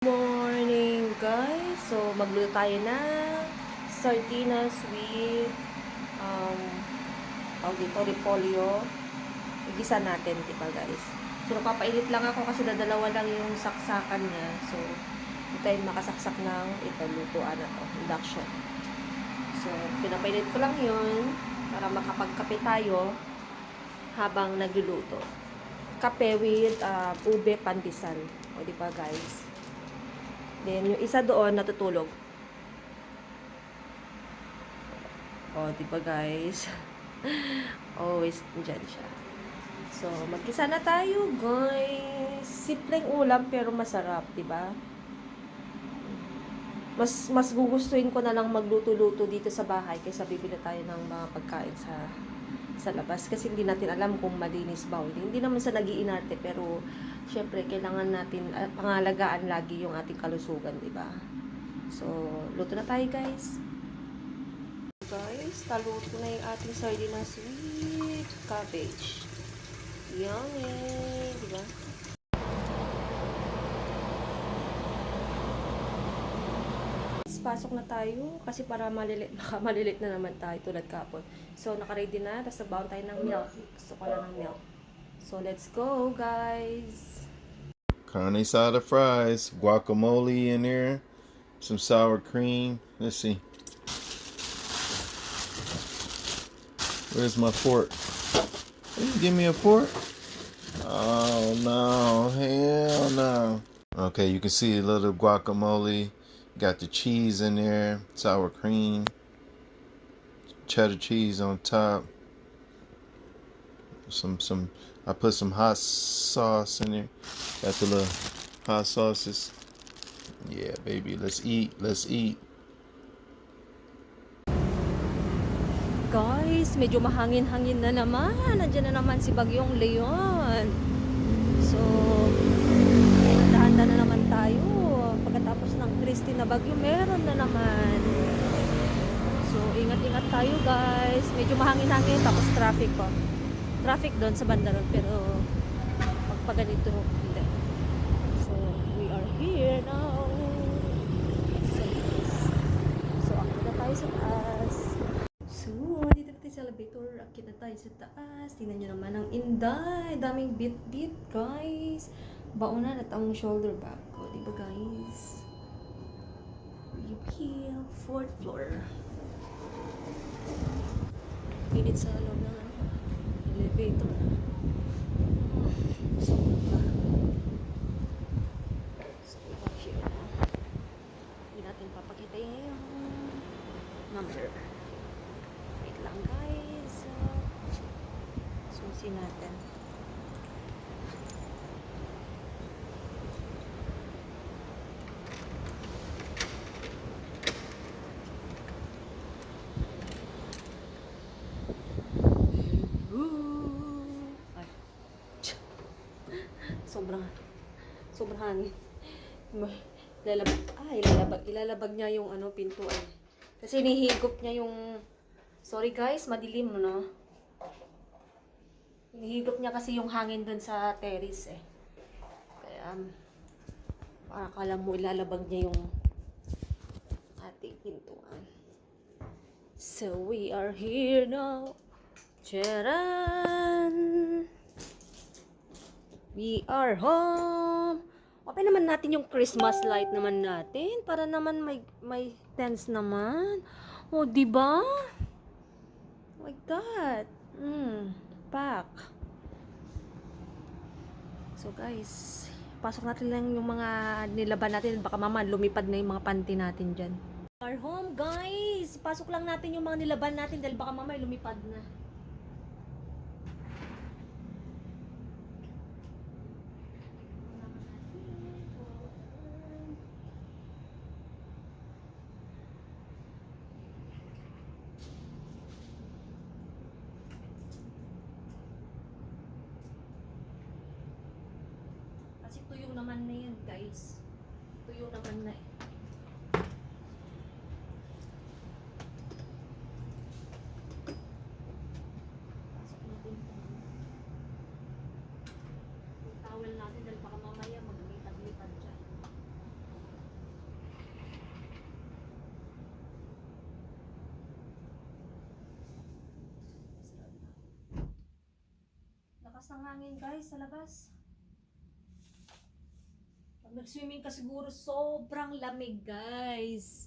Morning guys! So magluto tayo ng sardinas with repolyo. Igisa natin, diba guys? So napapainit lang ako kasi dadalawa lang yung saksakan niya. So hindi tayo makasaksak ng lutuan na to, induction. So pinapainit ko lang yun para makapagkape tayo habang nagluluto. Kape with ube pandesal. O diba guys? Then, yung isa doon, natutulog. O, diba guys? Always dyan siya. So, magkisa na tayo, guys. Simpleng ulam, pero masarap, diba? Mas gugustuhin ko na lang magluto-luto dito sa bahay kaysa bibili tayo ng mga pagkain sa labas. Kasi hindi natin alam kung malinis ba o hindi. Hindi naman sa nag-iinarte, pero syempre, kailangan natin pangalagaan lagi yung ating kalusugan, diba? So, luto na tayo, guys. Guys, naluto na yung ating sardinas with cabbage. Yummy! Diba? Pasok na tayo kasi para malilit na naman tayo tulad kapon. So, naka-ready na. Tapos nagbaon tayo ng milk. Gusto ko lang ng milk. So, let's go, guys! Carne asada fries, guacamole in there, some sour cream. Let's see. Where's my fork? Did you give me a fork? Oh no, hell no. Okay, you can see a little guacamole. Got the cheese in there, sour cream, cheddar cheese on top. I put some hot sauce in there. Got the little hot sauces. Yeah, baby, let's eat. Let's eat. Guys, medyo mahangin-hangin na naman. Nandiyan na naman si Bagyong Leon. So, handa na naman tayo. Pagkatapos ng Christy na bagyo, meron na naman. So, ingat-ingat tayo guys. Medyo mahangin-hangin. Tapos traffic pa. Traffic doon sa banda ron. Pero, pag ganito, hindi. So, we are here now. So, akit na tayo sa taas. So, dito na tayo sa elevator. Akit na tayo sa taas. Tingnan nyo naman ang inday. Daming bit-bit guys. Baunan at ang shoulder bag. O, diba guys? We here, 4th floor. Init sa loob ng elevator. So, we're here na. Hindi natin papakita yung number. Wait lang guys. Susi natin. Sobrang hangin. Ilalabag niya yung pintuan. Kasi inihigop niya yung, sorry guys, madilim no. Inihigop niya kasi yung hangin dun sa terrace eh. Kaya akala mo ilalabag niya yung ating pintuan. So we are here now. Charan! We are home. Open naman natin yung Christmas light naman natin para naman may tense naman. Oh, di ba? Oh my God. Pack. So guys, pasok natin lang yung mga nilaban natin. Baka mama lumipad na yung mga panty natin dyan. We are home guys. Pasok lang natin yung mga nilaban natin dahil baka mama lumipad na. Tuyo naman na yan guys. Tuyo naman na eh. Pasok natin yung towel natin dahil baka mamaya maglipad-lipad dyan. ng hangin guys sa labas. Pag nag-swimming ka siguro, sobrang lamig guys.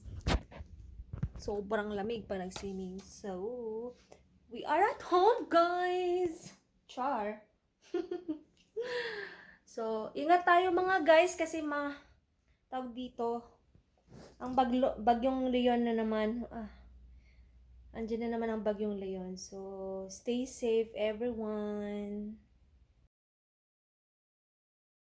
Sobrang lamig pa nag-swimming. So, we are at home guys. Char. So, ingat tayo mga guys kasi tawag dito. Ang bagyong Leon na naman. Andiyan na naman ang bagyong Leon. So, stay safe everyone.